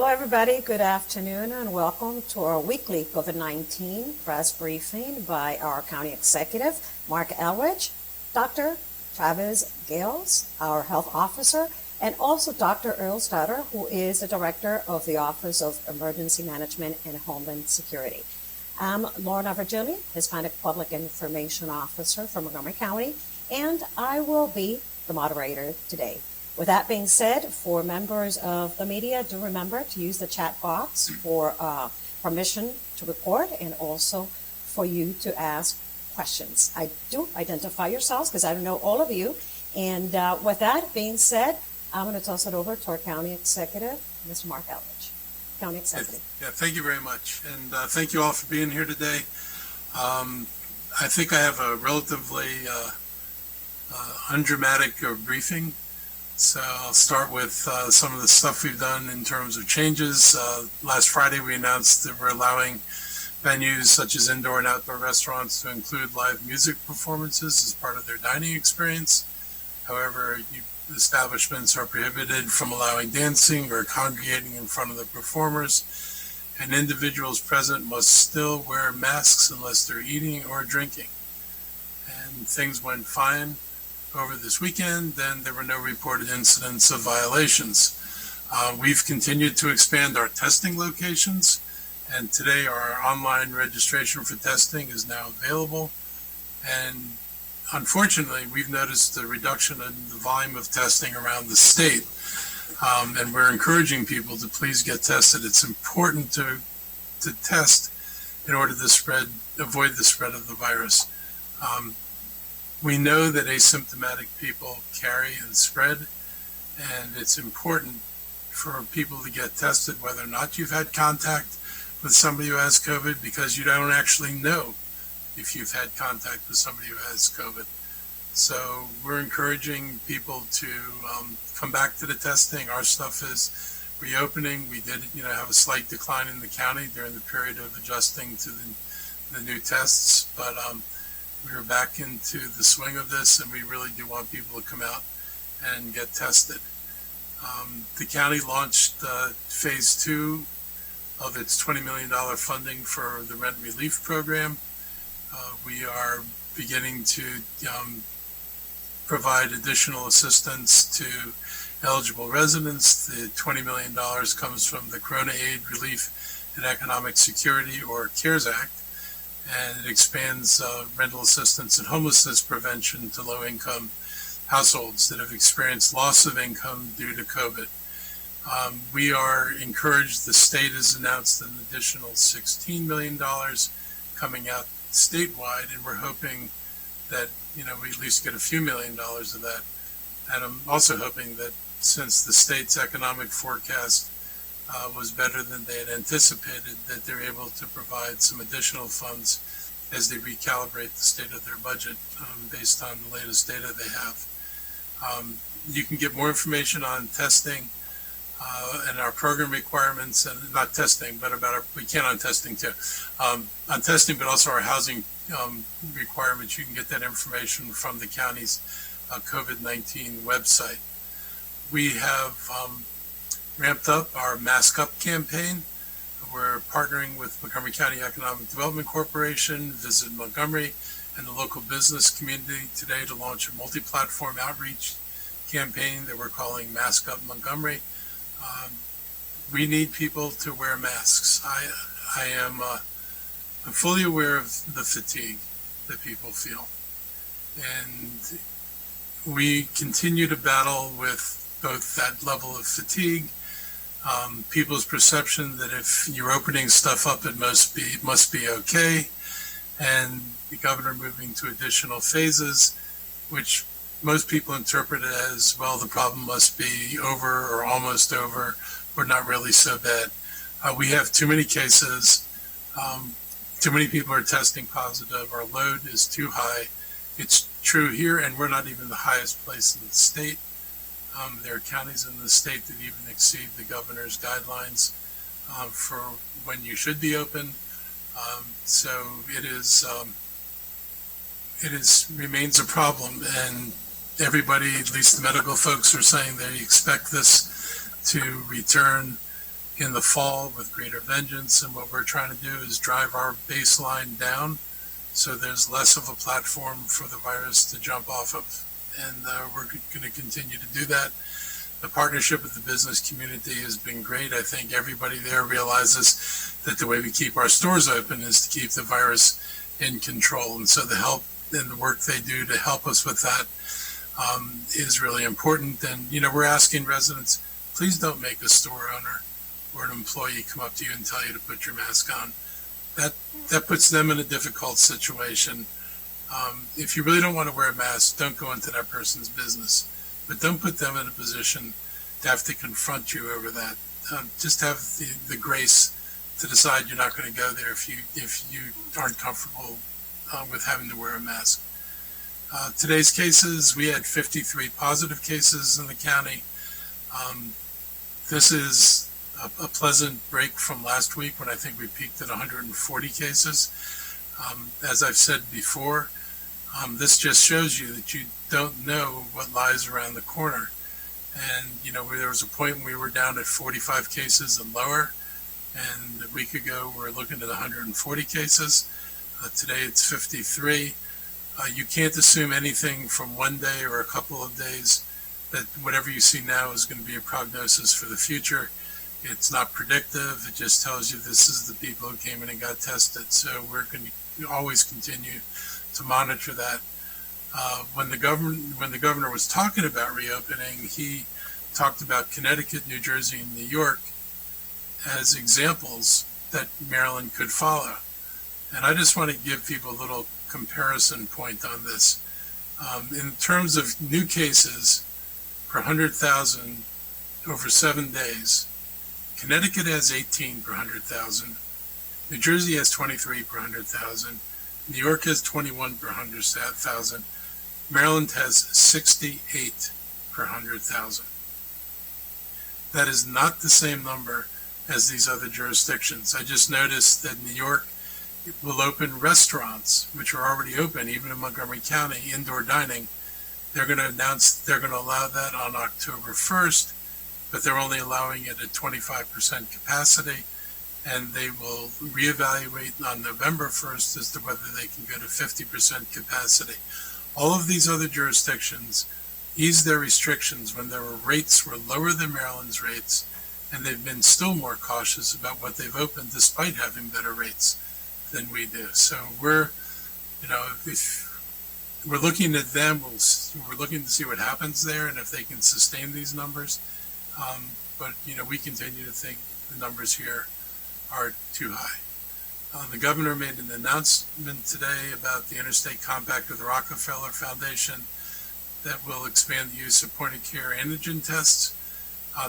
Hello, everybody. Good afternoon, and welcome to our weekly COVID-19 press briefing by our County Executive, Mark Elridge, Dr. Travis Gales, our Health Officer, and also Dr. Earl Stutter, who is the Director of the Office of Emergency Management and Homeland Security. I'm Lorna Virgili, Hispanic Public Information Officer from Montgomery County, and I will be the moderator today. With that being said, for members of the media, do remember to use the chat box for permission to report and also for you to ask questions. I do identify yourselves because I don't know all of you. And with that being said, I'm going to toss it over to our County Executive, Mr. Mark Elridge. County Executive. Yeah, thank you very much. And thank you all for being here today. I think I have a relatively undramatic briefing. So I'll start with some of the stuff we've done in terms of changes. Last Friday, we announced that we're allowing venues such as indoor and outdoor restaurants to include live music performances as part of their dining experience. However, establishments are prohibited from allowing dancing or congregating in front of the performers, and individuals present must still wear masks unless they're eating or drinking. And things went fine over this weekend. Then there were no reported incidents of violations. We've continued to expand our testing locations, and today our online registration for testing is now available. And unfortunately, we've noticed a reduction in the volume of testing around the state, and we're encouraging people to please get tested. It's important to test in order to avoid the spread of the virus. We know that asymptomatic people carry and spread, and it's important for people to get tested whether or not you've had contact with somebody who has COVID, because you don't actually know if you've had contact with somebody who has COVID. So we're encouraging people to come back to the testing. Our stuff is reopening. We did, have a slight decline in the county during the period of adjusting to the new tests, but we are back into the swing of this, and we really do want people to come out and get tested. The county launched phase 2 of its $20 million funding for the rent relief program. We are beginning to provide additional assistance to eligible residents. The $20 million comes from the Corona Aid Relief and Economic Security, or CARES Act, and it expands rental assistance and homelessness prevention to low-income households that have experienced loss of income due to COVID. We are encouraged. The state has announced an additional $16 million coming out statewide, and we're hoping that we at least get a few $1 million of that. And I'm also hoping that since the state's economic forecast was better than they had anticipated, that they're able to provide some additional funds as they recalibrate the state of their budget based on the latest data they have. You can get more information on testing and our program requirements, and not testing, but we can on testing too. On testing, but also our housing requirements. You can get that information from the county's COVID-19 website. We have ramped up our Mask Up campaign. We're partnering with Montgomery County Economic Development Corporation, Vigilant Montgomery, and the local business community today to launch a multi-platform outreach campaign that we're calling Mask Up Montgomery. We need people to wear masks. I'm fully aware of the fatigue that people feel, and we continue to battle with both that level of fatigue, people's perception that if you're opening stuff up, it must be okay, and the governor moving to additional phases, which most people interpret as, well, the problem must be over or almost over, or not really so bad. We have too many cases. Too many people are testing positive. Our load is too high. It's true here, and we're not even the highest place in the state. There are counties in the state that even exceed the governor's guidelines for when you should be open. So it remains a problem, and everybody, at least the medical folks, are saying they expect this to return in the fall with greater vengeance. And what we're trying to do is drive our baseline down so there's less of a platform for the virus to jump off of. And we're going to continue to do that. The partnership with the business community has been great. I think everybody there realizes that the way we keep our stores open is to keep the virus in control. And so the help and the work they do to help us with that is really important. And, we're asking residents, please don't make a store owner or an employee come up to you and tell you to put your mask on. That puts them in a difficult situation. If you really don't want to wear a mask, don't go into that person's business. But don't put them in a position to have to confront you over that. Just have the grace to decide you're not going to go there if you aren't comfortable with having to wear a mask. Today's cases, we had 53 positive cases in the county. This is a pleasant break from last week when I think we peaked at 140 cases. As I've said before, this just shows you that you don't know what lies around the corner. And, there was a point when we were down at 45 cases and lower, and a week ago we were looking at 140 cases. Today it's 53. You can't assume anything from one day or a couple of days that whatever you see now is going to be a prognosis for the future. It's not predictive. It just tells you this is the people who came in and got tested. So we're going to always continue to monitor that. When the governor was talking about reopening, he talked about Connecticut, New Jersey, and New York as examples that Maryland could follow. And I just want to give people a little comparison point on this. In terms of new cases per 100,000 over 7 days, Connecticut has 18 per 100,000. New Jersey has 23 per 100,000. New York has 21 per 100,000. Maryland has 68 per 100,000. That is not the same number as these other jurisdictions. I just noticed that New York will open restaurants, which are already open, even in Montgomery County, indoor dining. They're going to announce they're going to allow that on October 1st, but they're only allowing it at 25% capacity. And they will reevaluate on November 1st as to whether they can go to 50% capacity. All of these other jurisdictions eased their restrictions when their rates were lower than Maryland's rates, and they've been still more cautious about what they've opened despite having better rates than we do. So we're looking at them, we're looking to see what happens there and if they can sustain these numbers. But we continue to think the numbers here are too high. The governor made an announcement today about the Interstate Compact with the Rockefeller Foundation that will expand the use of point-of-care antigen tests.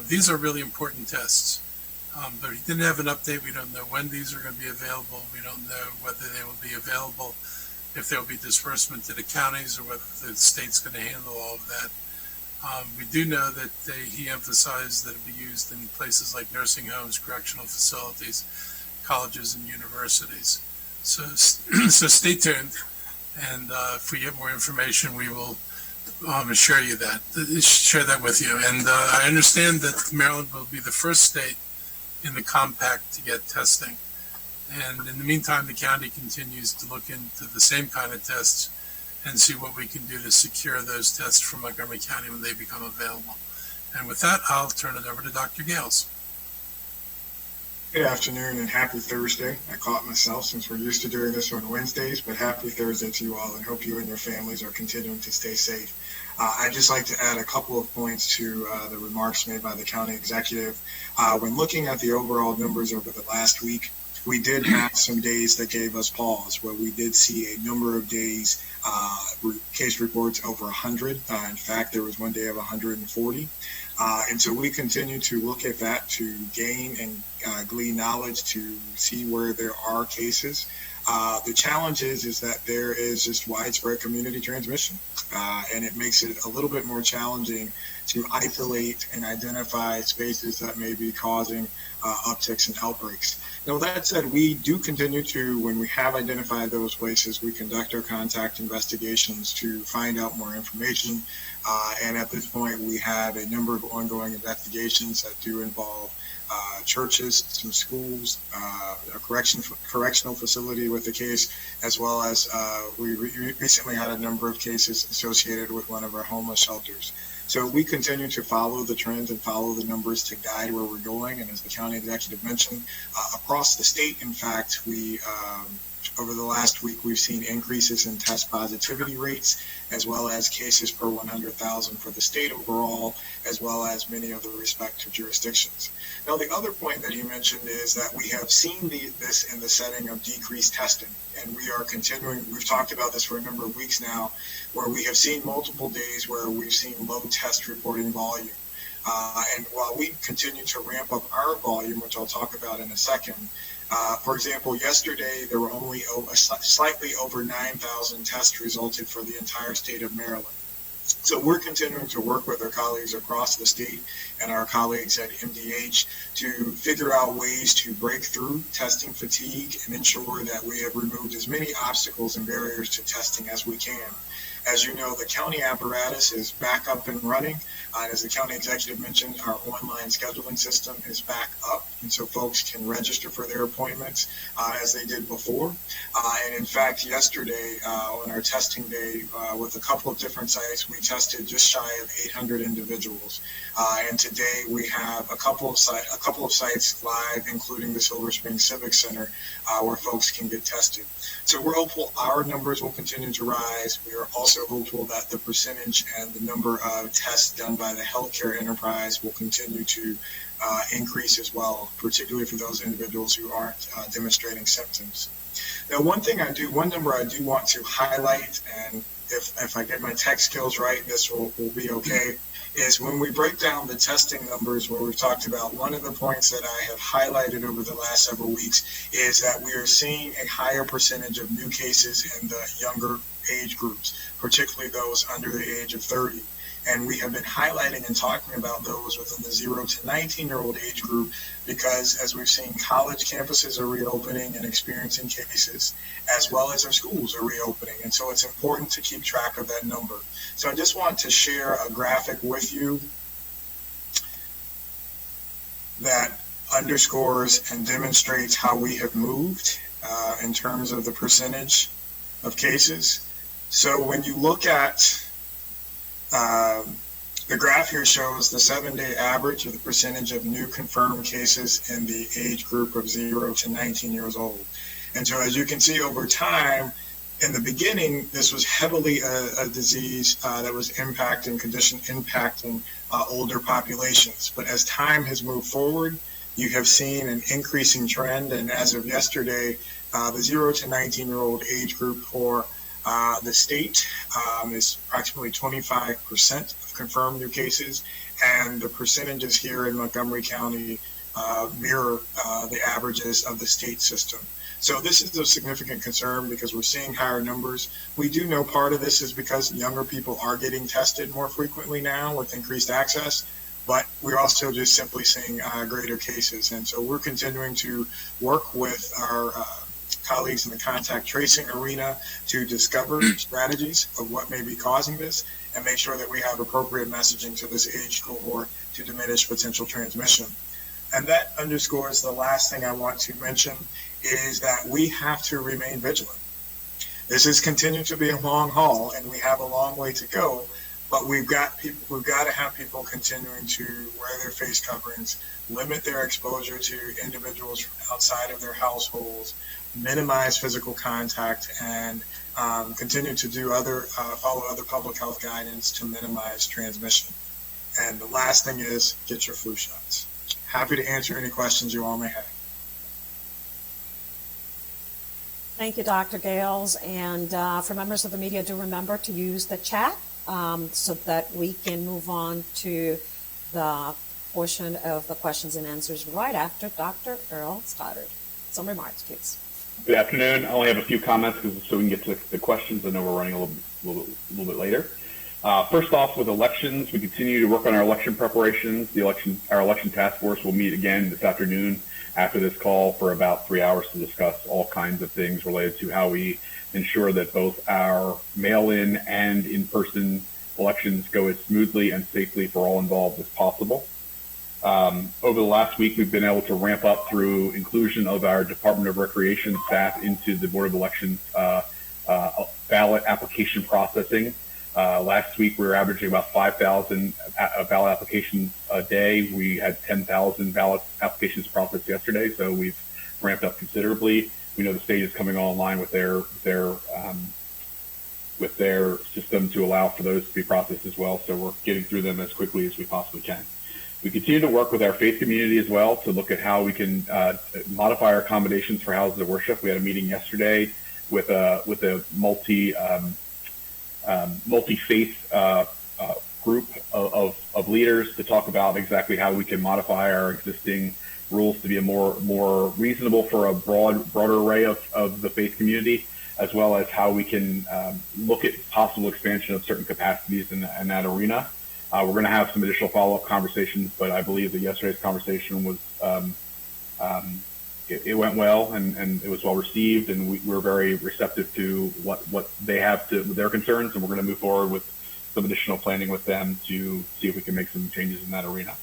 These are really important tests, but he didn't have an update. We don't know when these are going to be available. We don't know whether they will be available, if there will be disbursement to the counties, or whether the state's going to handle all of that. We do know that he emphasized that it be used in places like nursing homes, correctional facilities, colleges, and universities. So stay tuned, and if we get more information, we will share that with you. And I understand that Maryland will be the first state in the compact to get testing. And in the meantime, the county continues to look into the same kind of tests and see what we can do to secure those tests from Montgomery County when they become available. And with that, I'll turn it over to Dr. Gales. Good afternoon and happy Thursday. I caught myself since we're used to doing this on Wednesdays, but happy Thursday to you all, and hope you and your families are continuing to stay safe. I'd just like to add a couple of points to the remarks made by the county executive. When looking at the overall numbers over the last week, we did have some days that gave us pause, where we did see a number of days, case reports over 100. In fact, there was one day of 140. And so we continue to look at that to gain and glean knowledge to see where there are cases. The challenge is that there is just widespread community transmission, and it makes it a little bit more challenging to isolate and identify spaces that may be causing upticks and outbreaks. Now, that said, we do continue to, when we have identified those places, we conduct our contact investigations to find out more information. And at this point, we have a number of ongoing investigations that do involve churches, some schools, a correctional facility with a case, as well as we recently had a number of cases associated with one of our homeless shelters. So we continue to follow the trend and follow the numbers to guide where we're going. And as the county executive mentioned, across the state, in fact, we over the last week, we've seen increases in test positivity rates, as well as cases per 100,000 for the state overall, as well as many of the respective jurisdictions. Now, the other point that he mentioned is that we have seen this in the setting of decreased testing, and we are continuing. We've talked about this for a number of weeks now, where we have seen multiple days where we've seen low test reporting volume. And while we continue to ramp up our volume, which I'll talk about in a second, for example, yesterday there were only slightly over 9,000 tests resulted for the entire state of Maryland. So we're continuing to work with our colleagues across the state and our colleagues at MDH to figure out ways to break through testing fatigue and ensure that we have removed as many obstacles and barriers to testing as we can. As you know, the county apparatus is back up and running. As the county executive mentioned, our online scheduling system is back up, and so folks can register for their appointments as they did before. And in fact, yesterday on our testing day with a couple of different sites, we tested just shy of 800 individuals. And today we have a couple of sites live, including the Silver Spring Civic Center, where folks can get tested. So we're hopeful our numbers will continue to rise. We are also hopeful that the percentage and the number of tests done by the healthcare enterprise will continue to increase as well, particularly for those individuals who aren't demonstrating symptoms. Now, one number I do want to highlight, and if I get my tech skills right, this will be okay, is when we break down the testing numbers where we've talked about, one of the points that I have highlighted over the last several weeks is that we are seeing a higher percentage of new cases in the younger age groups, particularly those under the age of 30. And we have been highlighting and talking about those within the 0 to 19-year-old age group because, as we've seen, college campuses are reopening and experiencing cases, as well as our schools are reopening. And so it's important to keep track of that number. So I just want to share a graphic with you that underscores and demonstrates how we have moved in terms of the percentage of cases. So when you look at the graph here shows the 7-day average of the percentage of new confirmed cases in the age group of 0 to 19 years old. And so as you can see over time, in the beginning, this was heavily a disease that was impacting older populations. But as time has moved forward, you have seen an increasing trend. And as of yesterday, the 0 to 19-year-old age group for the state is approximately 25% of confirmed new cases, and the percentages here in Montgomery County mirror the averages of the state system. So this is a significant concern because we're seeing higher numbers. We do know part of this is because younger people are getting tested more frequently now with increased access, but we're also just simply seeing greater cases. And so we're continuing to work with our colleagues in the contact tracing arena to discover strategies of what may be causing this and make sure that we have appropriate messaging to this age cohort to diminish potential transmission. And that underscores the last thing I want to mention is that we have to remain vigilant. This is continuing to be a long haul, and we have a long way to go, but we've got to have people continuing to wear their face coverings, limit their exposure to individuals from outside of their households, minimize physical contact, and continue to do follow other public health guidance to minimize transmission. And the last thing is get your flu shots. Happy to answer any questions you all may have. Thank you, Dr. Gales. And for members of the media, do remember to use the chat so that we can move on to the portion of the questions and answers right after Dr. Earl Stoddard. Some remarks, please. Good afternoon. I only have a few comments so we can get to the questions. I know we're running a little bit later. First off, with elections, we continue to work on our election preparations. Our election task force will meet again this afternoon after this call for about 3 hours to discuss all kinds of things related to how we ensure that both our mail-in and in-person elections go as smoothly and safely for all involved as possible. Over the last week, we've been able to ramp up through inclusion of our Department of Recreation staff into the Board of Elections ballot application processing. Last week, we were averaging about 5,000 ballot applications a day. We had 10,000 ballot applications processed yesterday, so we've ramped up considerably. We know the state is coming online with their system to allow for those to be processed as well, so we're getting through them as quickly as we possibly can. We continue to work with our faith community as well to look at how we can modify our accommodations for houses of worship. We had a meeting yesterday with a multi-faith group of leaders to talk about exactly how we can modify our existing rules to be a more reasonable for a broader array of the faith community, as well as how we can look at possible expansion of certain capacities in that arena. We're going to have some additional follow-up conversations, but I believe that yesterday's conversation was it went well and it was well received, and we're very receptive to what they have to their concerns, and we're going to move forward with some additional planning with them to see if we can make some changes in that arena.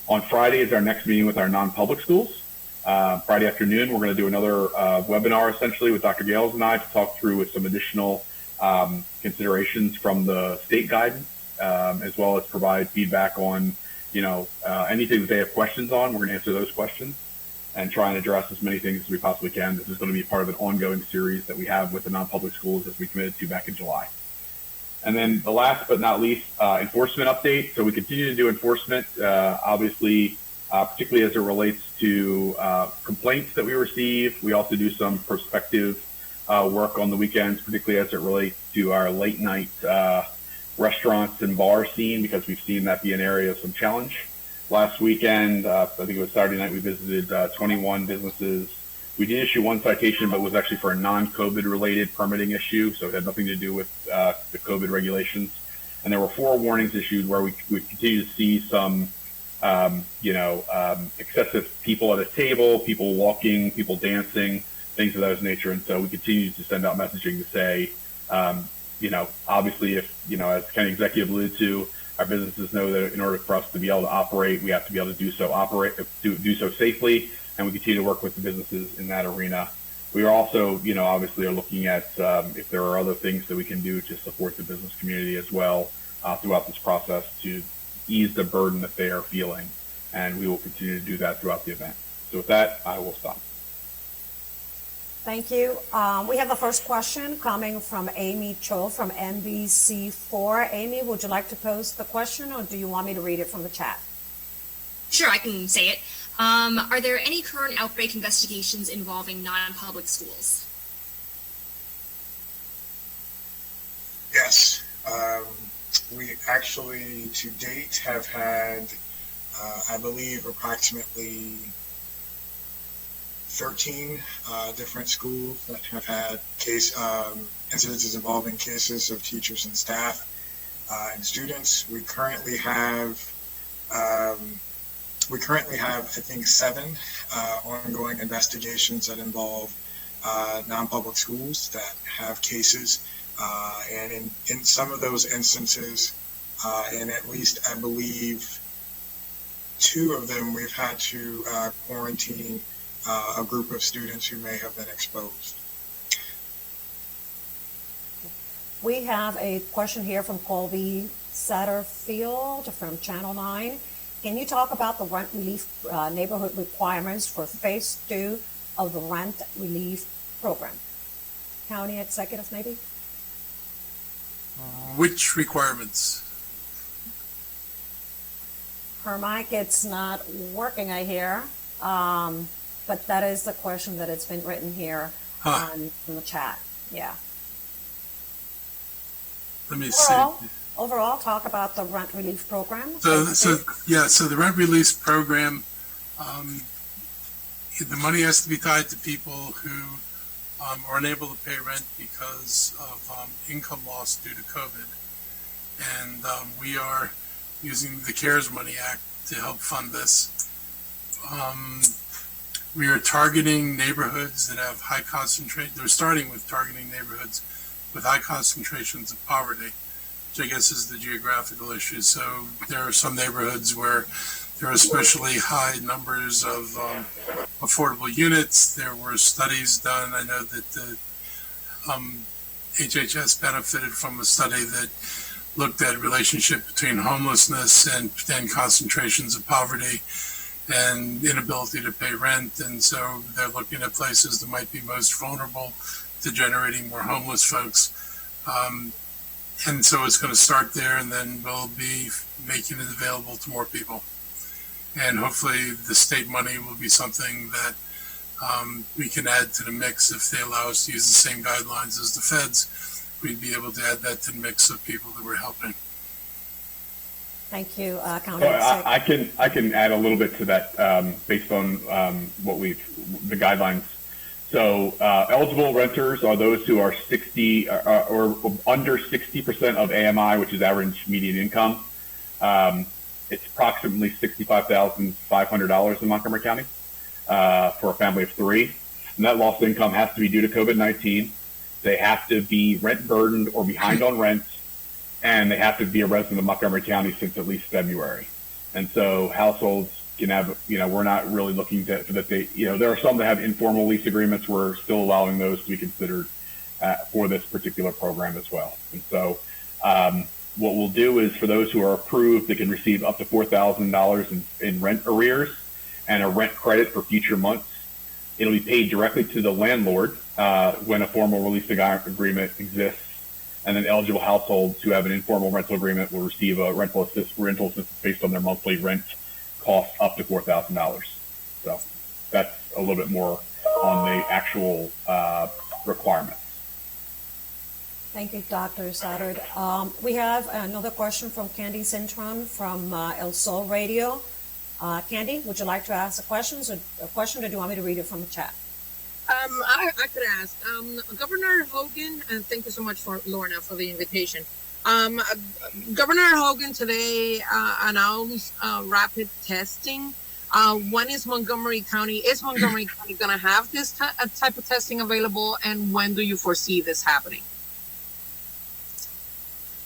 On Friday is our next meeting with our non-public schools. Friday afternoon, we're going to do another webinar essentially with Dr. Gales and I to talk through with some additional considerations from the state guidance, as well as provide feedback on, anything that they have questions on. We're going to answer those questions and try and address as many things as we possibly can. This is going to be part of an ongoing series that we have with the non-public schools as we committed to back in July. And then the last but not least, enforcement update. So we continue to do enforcement, obviously, particularly as it relates to complaints that we receive. We also do some prospective work on the weekends, particularly as it relates to our late night restaurants and bar scene, because we've seen that be an area of some challenge. Last weekend, I think it was Saturday night, we visited 21 businesses. We did issue one citation, but it was actually for a non-COVID related permitting issue, so it had nothing to do with the COVID regulations. And there were 4 warnings issued where we continue to see some, excessive people at a table, people walking, people dancing, things of that nature. And so we continue to send out messaging to say, obviously if, as County Executive alluded to, our businesses know that in order for us to be able to operate, we have to be able to do so safely, and we continue to work with the businesses in that arena. We are also, obviously are looking at if there are other things that we can do to support the business community as well throughout this process to ease the burden that they are feeling, and we will continue to do that throughout the event. So with that, I will stop. Thank you. We have the first question coming from Amy Cho from NBC4. Amy, would you like to pose the question, or do you want me to read it from the chat? Sure, I can say it. Are there any current outbreak investigations involving non-public schools? Yes. We actually, to date, have had, I believe, approximately 13 different schools that have had incidences involving cases of teachers and staff and students. We currently have, I think, 7 ongoing investigations that involve non-public schools that have cases. And in some of those instances, and at least I believe 2 of them, we've had to quarantine a group of students who may have been exposed. We have a question here from Colby Satterfield from Channel 9. Can you talk about the rent relief neighborhood requirements for phase 2 of the rent relief program? County Executive, maybe? Which requirements? Her mic, it's not working, I hear. But that is the question that it's been written here in the chat. Yeah. Let me see. Overall, talk about the rent relief program. So the rent relief program, the money has to be tied to people who are unable to pay rent because of income loss due to COVID. And we are using the CARES Money Act to help fund this. We are targeting neighborhoods that have high concentration. They're starting with targeting neighborhoods with high concentrations of poverty, which I guess is the geographical issue. So there are some neighborhoods where There are especially high numbers of affordable units. There were studies done. I know that the HHS benefited from a study that looked at relationship between homelessness and concentrations of poverty and inability to pay rent. And so they're looking at places that might be most vulnerable to generating more homeless folks. And so it's going to start there, and then we'll be making it available to more people. And hopefully the state money will be something that we can add to the mix. If they allow us to use the same guidelines as the feds, we'd be able to add that to the mix of people that we're helping. Thank you, County Well, I can add a little bit to that based on the guidelines. So eligible renters are those who are 60 or under 60% of AMI, which is average median income. It's approximately $65,500 in Montgomery County for a family of three. And that lost income has to be due to COVID-19. They have to be rent burdened or behind on rent, and they have to be a resident of Montgomery County since at least February. And so households can have, we're not really looking for that they, there are some that have informal lease agreements. We're still allowing those to be considered for this particular program as well. And so what we'll do is for those who are approved, they can receive up to $4,000 in rent arrears and a rent credit for future months. It'll be paid directly to the landlord when a formal release agreement exists. And then eligible households who have an informal rental agreement will receive a rental assistance based on their monthly rent cost up to $4,000. So that's a little bit more on the actual requirements. Thank you, Dr. Stoddard. We have another question from Candy Cintron from El Sol Radio. Candy, would you like to ask a question, or do you want me to read it from the chat? I could ask. Governor Hogan, and thank you so much for Lorna for the invitation. Governor Hogan today announced rapid testing. When is Montgomery County going to have this type of testing available, and when do you foresee this happening?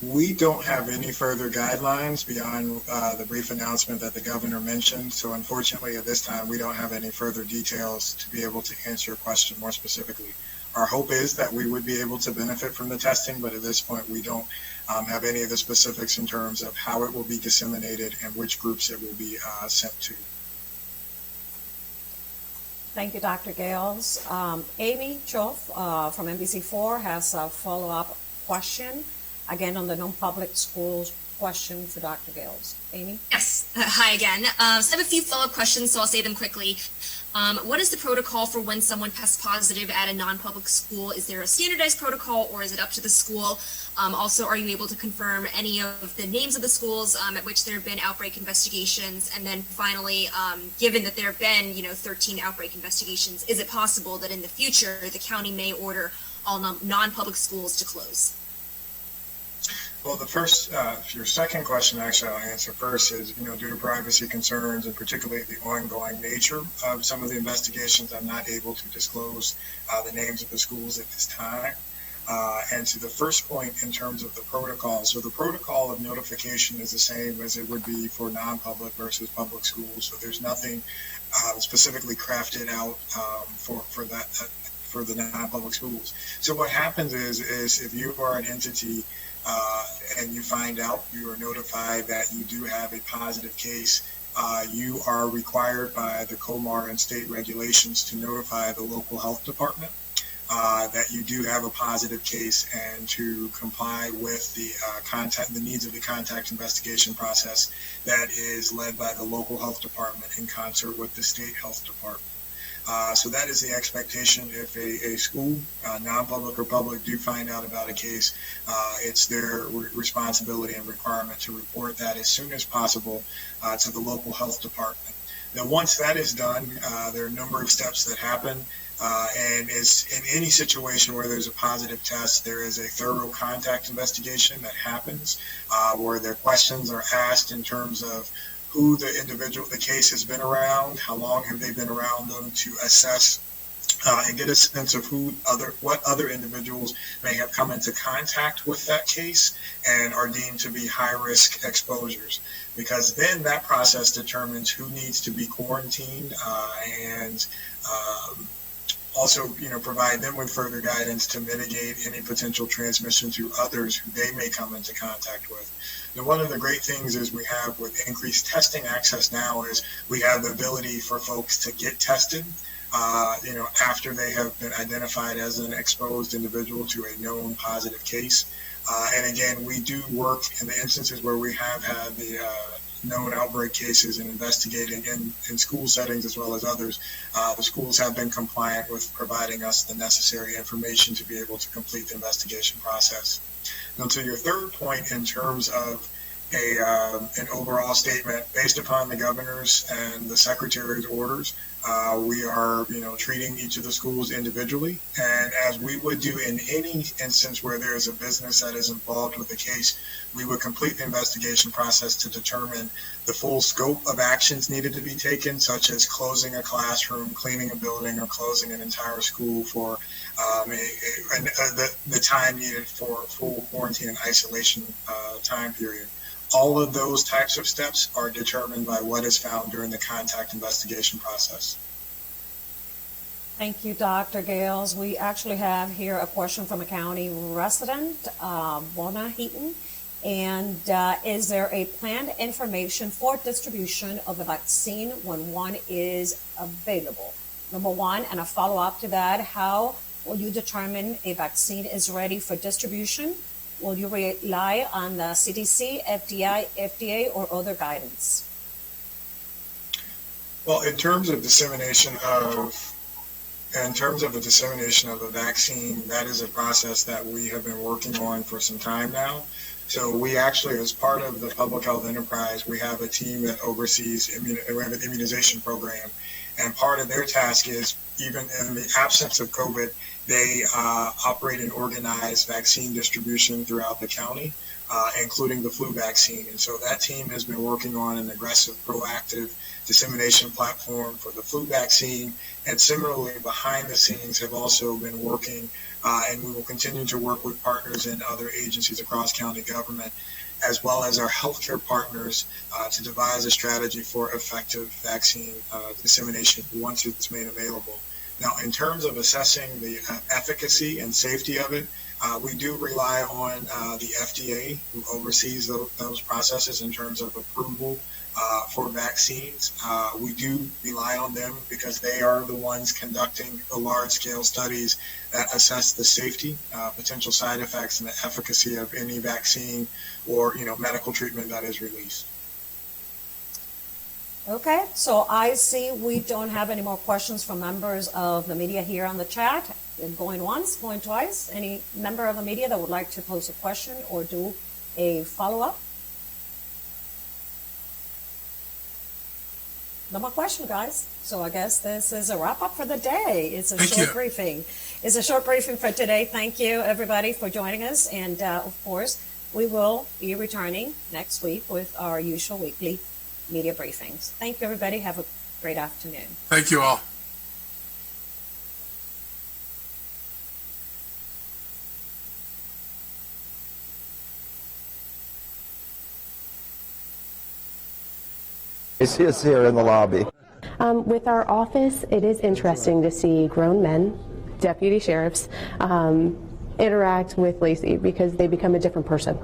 We don't have any further guidelines beyond the brief announcement that the governor mentioned. So unfortunately, at this time, we don't have any further details to be able to answer your question more specifically. Our hope is that we would be able to benefit from the testing, but at this point, we don't have any of the specifics in terms of how it will be disseminated and which groups it will be sent to. Thank you, Dr. Gales. Amy Choff from NBC4 has a follow-up question. Again, on the non-public schools question for Dr. Gales. Amy? Yes. Hi again. So I have a few follow-up questions, so I'll say them quickly. What is the protocol for when someone tests positive at a non-public school? Is there a standardized protocol, or is it up to the school? Also, are you able to confirm any of the names of the schools at which there have been outbreak investigations? And then finally, given that there have been, 13 outbreak investigations, is it possible that in the future the county may order all non-public schools to close? Well, the first, your second question, actually, I'll answer first is, due to privacy concerns and particularly the ongoing nature of some of the investigations, I'm not able to disclose the names of the schools at this time. And to the first point in terms of the protocol, so the protocol of notification is the same as it would be for non-public versus public schools. So there's nothing specifically crafted out for that for the non-public schools. So what happens is if you are an entity and you find out, you are notified that you do have a positive case, you are required by the COMAR and state regulations to notify the local health department that you do have a positive case and to comply with the needs of the contact investigation process that is led by the local health department in concert with the state health department. So that is the expectation. If a school, non-public or public, do find out about a case, it's their responsibility and requirement to report that as soon as possible to the local health department. Now, once that is done, there are a number of steps that happen. And as in any situation where there's a positive test, there is a thorough contact investigation that happens where their questions are asked in terms of who the case has been around, how long have they been around them, to assess and get a sense of what other individuals may have come into contact with that case and are deemed to be high-risk exposures. Because then that process determines who needs to be quarantined and also, provide them with further guidance to mitigate any potential transmission to others who they may come into contact with. Now, one of the great things is we have with increased testing access now is we have the ability for folks to get tested after they have been identified as an exposed individual to a known positive case. And again, we do work in the instances where we have had the known outbreak cases and investigating in school settings as well as others. The schools have been compliant with providing us the necessary information to be able to complete the investigation process. Now, to your third point, in terms of an overall statement, based upon the governor's and the secretary's orders, we are, treating each of the schools individually. And as we would do in any instance where there is a business that is involved with the case, we would complete the investigation process to determine the full scope of actions needed to be taken, such as closing a classroom, cleaning a building, or closing an entire school for the time needed for full quarantine and isolation time period. All of those types of steps are determined by what is found during the contact investigation process. Thank you, Dr. Gales. We actually have here a question from a county resident, Bona Heaton. And is there a planned information for distribution of a vaccine when one is available? Number one, and a follow-up to that, how will you determine a vaccine is ready for distribution? Will you rely on the CDC, FDA, or other guidance? Well, in terms of the dissemination of a vaccine, that is a process that we have been working on for some time now. So we actually, as part of the public health enterprise, we have a team that oversees we have an immunization program. And part of their task is, even in the absence of COVID, they operate and organize vaccine distribution throughout the county, including the flu vaccine. And so that team has been working on an aggressive, proactive dissemination platform for the flu vaccine. And similarly, behind the scenes have also been working, and we will continue to work with partners in other agencies across county government, as well as our healthcare partners, to devise a strategy for effective vaccine dissemination once it's made available. Now, in terms of assessing the efficacy and safety of it, we do rely on the FDA, who oversees those processes in terms of approval for vaccines. We do rely on them because they are the ones conducting the large-scale studies that assess the safety, potential side effects, and the efficacy of any vaccine or medical treatment that is released. Okay, so I see we don't have any more questions from members of the media here on the chat. Going once, going twice. Any member of the media that would like to pose a question or do a follow-up? No more question, guys. So I guess this is a wrap-up for the day. It's a short briefing. It's a short briefing for today. Thank you, everybody, for joining us. And, of course, we will be returning next week with our usual weekly media briefings. Thank you, everybody. Have a great afternoon. Thank you all. Is here in the lobby. With our office, it is interesting to see grown men, deputy sheriffs, interact with Lacey because they become a different person.